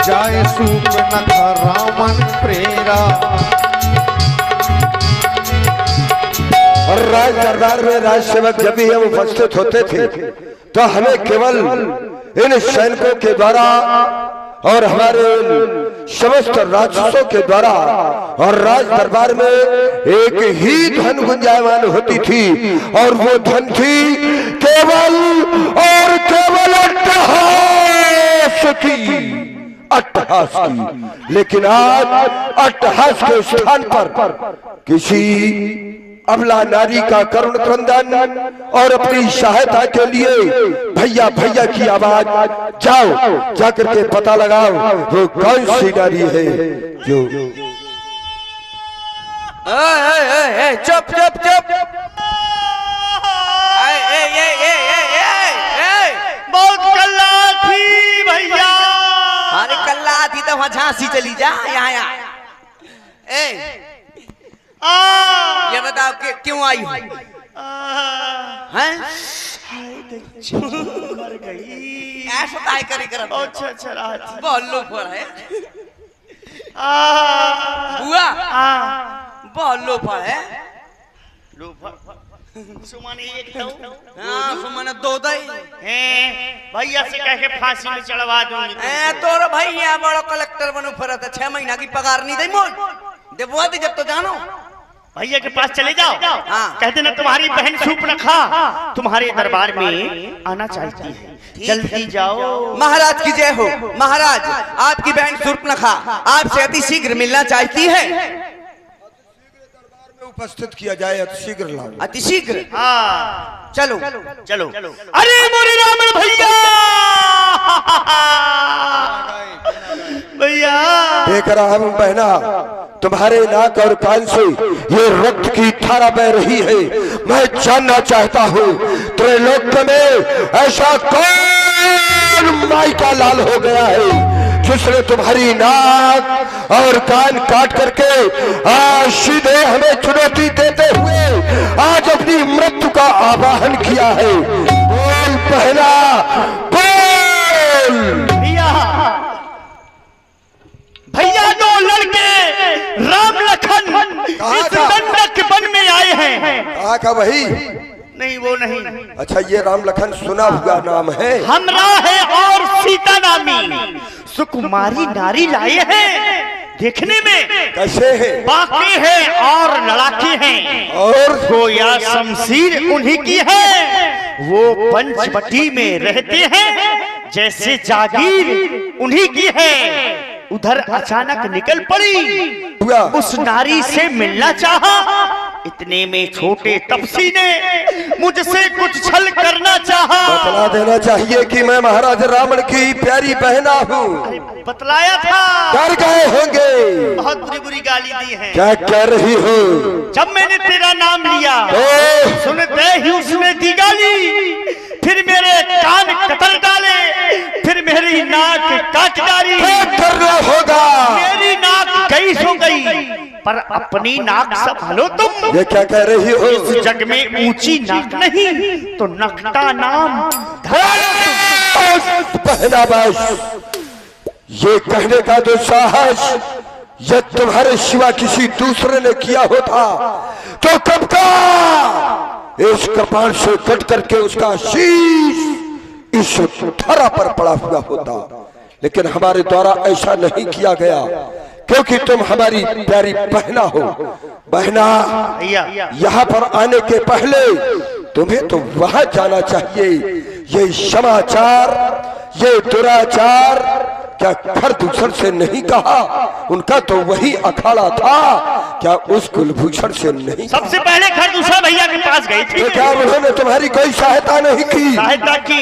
जाए सूर्पनखा रावण प्रेरा। और राज दरबार में राज सेवक जब भी हम उपस्थित होते थे तो हमें केवल इन सैनिकों के द्वारा और हमारे समस्त राक्षसों के द्वारा और राज दरबार में एक ही धन गुंजायमान होती थी और वो धन थी केवल और केवल अट्टहास की। लेकिन आज अट्टहास के स्थान पर किसी अबला नारी का करुण क्रंदन और अपनी सहायता के लिए भैया भैया की आवाज, जाओ जाकर के पता लगाओ वो कौन सी नारी है जो। चुप चुप चुप, बहुत कल्ला थी भैया। अरे कल्ला थी तो वहां झांसी चली जा, यहाँ ये बताओ कि क्यों आई हो? मर गई। ऐसा काय करे कर। अच्छा अच्छा बहुत लोग पर है बुआ, बहुत लोग पर है। सुमन एक दो, हाँ सुमन दो दई भैया से कह के फांसी में चढ़वा दूंगी। तोर भैया बड़ो कलेक्टर बनो फरत 6 महीना की पगार नहीं दे मोल देबुआ दे जब तो जानो। भैया के पास चले जाओ, हाँ। कहते ना तुम्हारी बहन सूर्पनखा तुम्हारे दरबार में आना चाहती है, जल्दी जाओ। महाराज की जय हो। महाराज आपकी बहन सूर्पनखा आपसे अति शीघ्र मिलना चाहती है। उपस्थित किया जाए अतिशीघ्र लाओ। अतिशीघ्र, हाँ चलो चलो। अरे मोरे रावण भैया भैया देख रहा हूं बहना, तुम्हारे नाक और कान से ये रक्त की धारा बह रही है। मैं जानना चाहता हूँ त्रैलोक में ऐसा कौन माई का लाल हो गया है जिसने तुम्हारी नाक और कान काट करके आज सीधे हमें चुनौती देते हुए आज अपनी मृत्यु का आवाहन किया है। बोल बहना बोल। भैया दो लड़के राम लखन इस गंडक वन में आए हैं। कहा का वही? नहीं वो नहीं। अच्छा ये राम लखन सुना हुआ नाम है। हमरा है और सीता नामी सुकुमारी नारी लाए हैं। देखने में कैसे है? बाकी है और लड़ाके हैं और गोया शमशीर उन्हीं की है। वो पंचवटी में रहते हैं, जैसे जागीर उन्हीं की है। उधर अचानक निकल पड़ी, उस नारी से मिलना चाहा। इतने में छोटे तपसी ने मुझसे कुछ छल करना चाहा। बतला देना चाहिए कि मैं महाराज रावण की प्यारी बहना हूँ। बतलाया था। डर गए होंगे। बहुत बुरी बुरी गाली दी है। क्या कह रही हो? जब मैंने तेरा नाम लिया सुनते ही उसने दी गाली, फिर मेरे कान कतर डाले, फिर मेरी नाक काट डाली। क्या करना होगा? मेरी नाक गई सो गई, पर अपनी नाक संभालो तुम। ये क्या कह रही हो? इस जग में ऊंची नाक नहीं तो नकटा नाम बहना बस ये कहने का जो साहस यदि तुम्हारे सिवा किसी दूसरे ने किया होता तो कब का इस कपाल से कट करके उसका शीश इस धरा पर पड़ा हुआ होता। लेकिन हमारे द्वारा ऐसा नहीं किया गया क्योंकि तुम हमारी प्यारी बहना हो। बहना यहाँ पर आने के पहले तुम्हें तो वहां जाना चाहिए। ये समाचार ये दुराचार क्या खरदूषण से नहीं कहा? उनका तो वही अखाड़ा था, क्या उस कुलभूषण से नहीं? सबसे पहले खरदूषण भैया के पास गई थी। तो क्या उन्होंने तुम्हारी कोई सहायता नहीं की? सहायता की।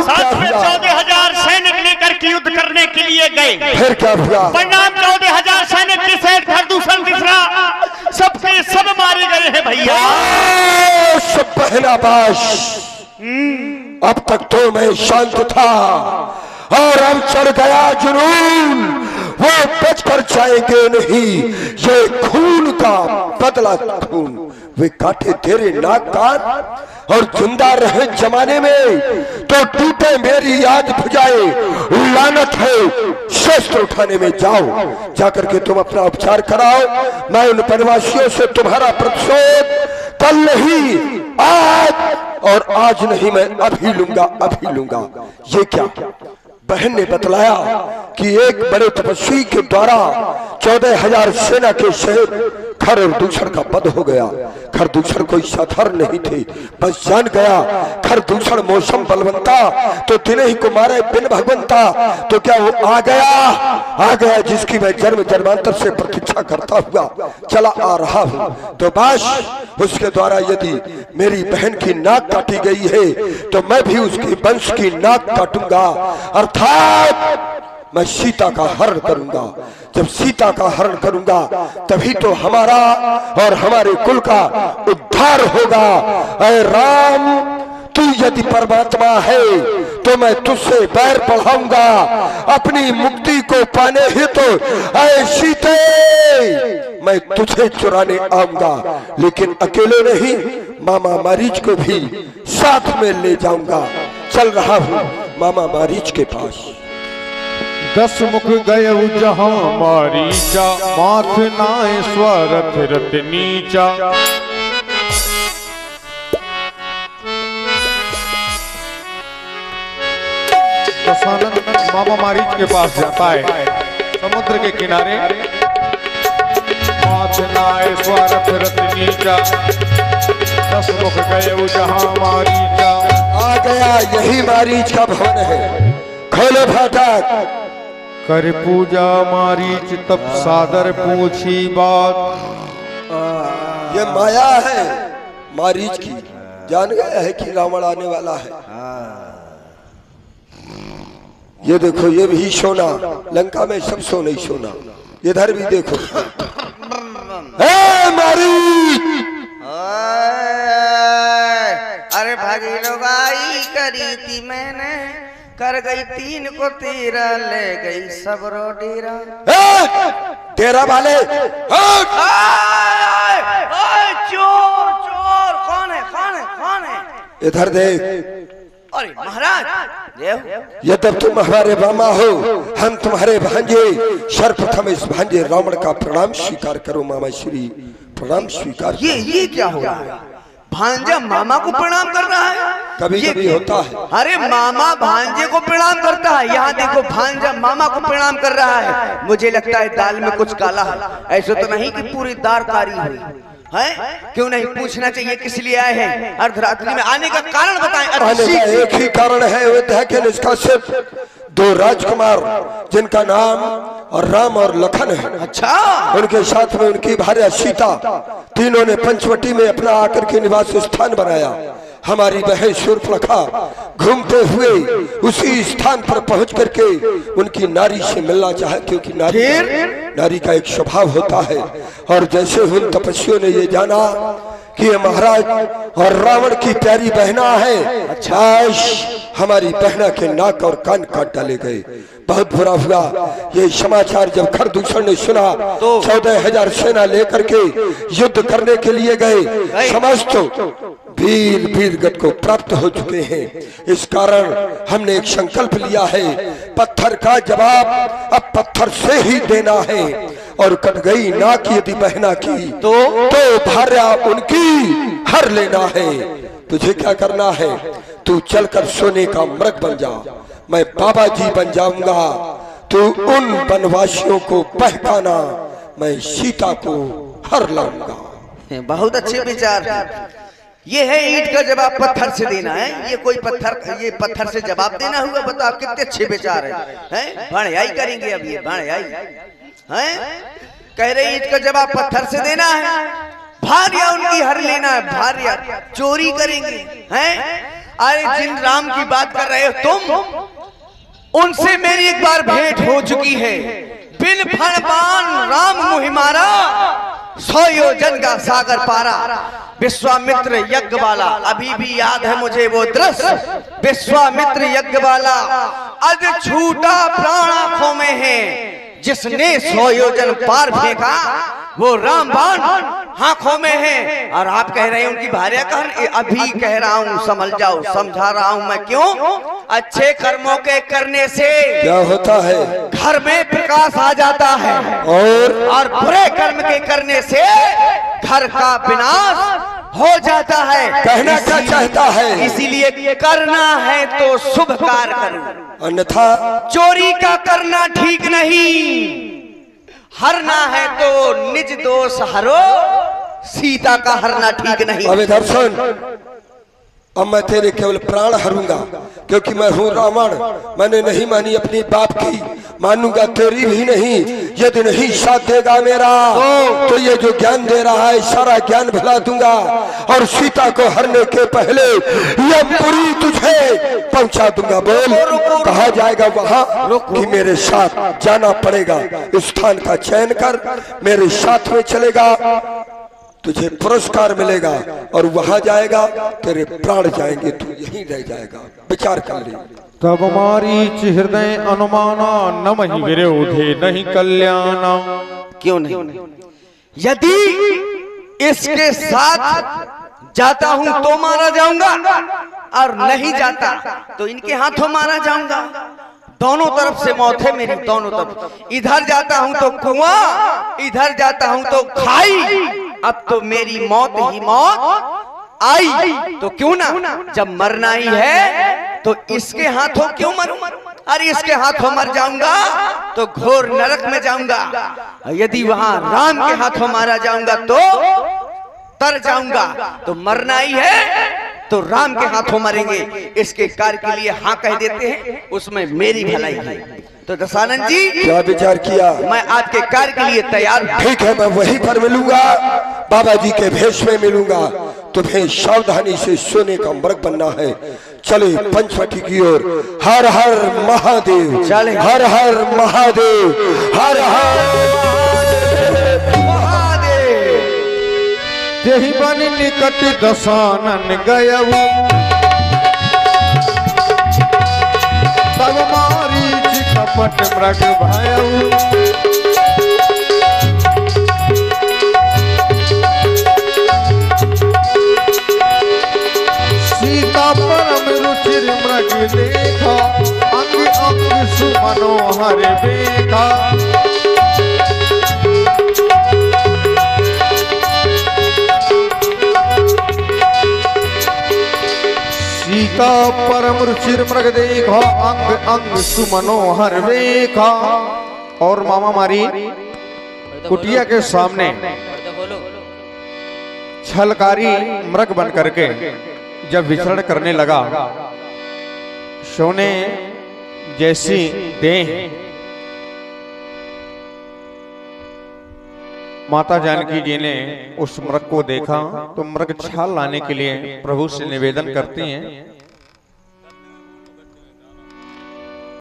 साथ में 14,000 सैनिक लेकर के युद्ध करने के लिए गए। फिर क्या हुआ? परिणाम 14,000 सैनिक के साथ खरदूषण तीसरा सबके सब मारे गए हैं भैया। सब बहना बाश अब तक तो मैं शांत था और अब चढ़ गया जुनून। वो बचकर जाएंगे नहीं, ये खून का बदला खून वे काटे तेरे नाक कान और जिंदा रहे जमाने में तो टूटे मेरी याद भुजाए। लानत है शस्त्र उठाने में, जाओ जाकर के तुम अपना उपचार कराओ। मैं उन वनवासियों से तुम्हारा प्रतिशोध कल नहीं आज, और आज नहीं मैं अभी लूंगा, अभी लूंगा। ये क्या? बहन ने बतलाया कि एक बड़े तपस्वी के द्वारा 14,000 सेना के सहित खरदूषण का वध हो गया। खरदूषण कोई साधारण नहीं थे, बस जान गया खरदूषण मौसम बलवंता तो दिन ही को मारे बिन भगवंता। तो क्या वो आ गया जिसकी मैं जन्म जन्मांतर से प्रतीक्षा करता हुआ चला आ रहा हूँ। तो बस उसके द्वारा यदि मेरी बहन की नाक काटी गई है तो मैं भी उसके वंश की नाक काटूंगा, अर्थात मैं सीता का हरण करूंगा। जब सीता का हरण करूंगा तभी तो हमारा और हमारे कुल का उद्धार होगा। ऐ राम, तू यदि परमात्मा है तो मैं तुझसे बैर बढ़ाऊंगा अपनी मुक्ति को पाने हेतु। ऐ सीते, मैं तुझे चुराने आऊंगा, लेकिन अकेले नहीं, मामा मारीच को भी साथ में ले जाऊंगा। चल रहा हूँ मामा मारीच के पास। 10 मुख गए जहां मारीचा, माथ नाय स्वरथ रत नीचा। दशानन मामा मारीच के पास जाता है समुद्र के किनारे। माथ नाय स्वरथ रत नीचा, 10 मुख गए जहां मारीचा। आ गया, यही मारीच का भवन है। खोलो फाटक। कर पूजा मारीच तब सादर पूछी बात। ये माया है मारीच की, जान गया है कि रावण आने वाला है। ये देखो, ये भी सोना, लंका में सब सोना ही सोना। इधर भी देखो, मारीच। अरे भागी लोगाई करी थी मैंने, कर गई 3 को 13, ले गई सब रोडीरा। तेरा वाले चोर चोर, कौन है कौन है कौन है? इधर देख। अरे महाराज, ये तब तुम हमारे मामा हो, हम तुम्हारे भांजे। सर्वप्रथम इस भांजे रावण का प्रणाम स्वीकार करो। मामा श्री प्रणाम स्वीकार। ये क्या हो रहा है? भांजा मामा को प्रणाम कर रहा है? कभी कभी होता है। अरे मामा भांजे को प्रणाम करता है, यहाँ देखो भांजा मामा को प्रणाम कर रहा है। मुझे लगता है दाल में कुछ काला है, ऐसे तो नहीं कि पूरी दाल कारी हुई है। क्यों नहीं पूछना चाहिए किस लिए आए हैं? अर्धरात्रि में आने का कारण बताएं। आने का एक ही कारण है, वो है कि इसका सिर्फ 2 राजकुमार जिनका नाम और राम और लखन है। अच्छा, उनके साथ में उनकी भार्या सीता, तीनों ने पंचवटी में अपना आकर के निवास स्थान बनाया। हमारी बहन शूर्पणखा घूमते हुए उसी स्थान पर पहुंच करके उनकी नारी से मिलना चाहे, क्योंकि नारी का एक स्वभाव होता है। और जैसे उन तपस्वियों ने ये जाना कि ये महाराज और रावण की प्यारी बहना है, अच्छा, हमारी बहना के नाक और कान काट डाले गए। बहुत बुरा हुआ। ये समाचार जब खरदूषण ने सुना तो 14,000 सेना लेकर के युद्ध करने के लिए गए। समस्त वीर गत को प्राप्त हो चुके हैं। इस कारण हमने एक संकल्प लिया है, पत्थर का जवाब अब पत्थर से ही देना है। और कट गई नाक यदि बहना की तो भार्या उनकी हर लेना है। तुझे क्या करना है? तू चलकर सोने का मृग बन जा, मैं बाबा जी बन जाऊंगा। तू उन वनवासियों को बहकाना, मैं सीता को हर लाऊंगा। बहुत अच्छे विचार। ये है ईंट का जवाब पत्थर से देना है। ये कोई पत्थर, ये पत्थर से जवाब देना हुआ। बताओ कितने अच्छे विचार हैं। भाणयाई करेंगे अब, ये भाणयाई हैं। कह रहे ईंट का जवाब पत्थर से देना है, भार्या उनकी हर लेना है। भार्या चोरी करेंगे हैं। अरे जिन राम की बात कर रहे हो तुम, उनसे मेरी एक बार भेंट हो चुकी है। बिन फणबान राम मुहि मारा, 100 योजन का सागर पारा। विश्वामित्र यज्ञ वाला, अभी भी याद है मुझे वो दृश्य। विश्वामित्र यज्ञ वाला, अज छूटा प्राण आंखों में है, जिसने 100 योजन पार फेंका वो रामबाण आंखों में है और आप कह रहे हैं उनकी भार्या कहन। अभी कह रहा हूँ समझ जाओ, समझा रहा हूँ मैं क्यों। अच्छे कर्मों के करने से क्या होता है? घर में प्रकाश आ जाता है और बुरे कर्म के करने से घर का विनाश हो जाता है। कहना क्या चाहता है? इसीलिए करना है तो शुभ कार्य करो, अन्यथा चोरी का करना ठीक नहीं। हरना है तो निज दोष हरो, सीता का हरना ठीक नहीं। अब इधर सुन, अब मैं तेरे केवल प्राण हरूंगा क्योंकि मैं हूँ रावण। मैंने नहीं मानी अपनी बाप की, मानूंगा तेरी भी नहीं। यदि नहीं साथ देगा मेरा तो ये जो ज्ञान दे रहा है सारा ज्ञान भुला दूंगा और सीता को हरने के पहले ये पूरी तुझे पहुंचा दूंगा। बोल कहा जाएगा वहां कि मेरे साथ जाना पड़ेगा। स्थान का चयन कर, मेरे साथ में चलेगा, तुझे पुरस्कार मिलेगा और वहां जाएगा तेरे प्राण जाएंगे, तू यहीं रह जाएगा। विचार कर ले। तब मारीच हृदय अनुमाना नमहि विरोधे नहीं कल्याणा। क्यों नहीं? यदि इसके साथ जाता हूं तो मारा जाऊंगा और नहीं जाता तो इनके हाथों मारा जाऊंगा। दोनों तरफ से मौत है मेरी, दोनों तरफ। इधर जाता हूं तो कुआं, इधर जाता हूं तो खाई। अब तो मेरी मौत ही मौत आई, तो क्यों ना, जब मरना ही है तो इसके हाथों क्यों मरूं? अरे इसके हाथों मर जाऊंगा तो घोर नरक में जाऊंगा। यदि वहां राम के हाथों मारा जाऊंगा तो तर जाऊंगा। तो मरना ही है तो राम के हाथों मरेंगे। इसके कार्य के लिए हाँ कह देते हैं, उसमें मेरी भलाई है। तो दशानंद जी, क्या विचार किया? मैं आपके कार्य के लिए तैयार हूं। ठीक है, मैं वहीं पर मिलूंगा, बाबा जी के भेष में मिलूंगा। तुम्हें सावधानी से सोने का मृग बनना है। चले पंचवटी की ओर। हर हर महादेव, चले। हर हर महादेव, हर हर देहि बन निकट दशानन गयऊ, तब मारीच कपट मृग भयऊ। सीता परम रुचिर मृग देखा, अंग अंग सुमनोहर देखा। सीता परम रुचिर मृग देखा, अंग अंग सुमनोहर देखा। और मामा मारी कुटिया के सामने छलकारी मृग बन करके जब विचरण करने लगा, सोने जैसी देह माता जानकी जी ने उस मृग को देखा तो मृग छाल लाने के लिए प्रभु से निवेदन करती हैं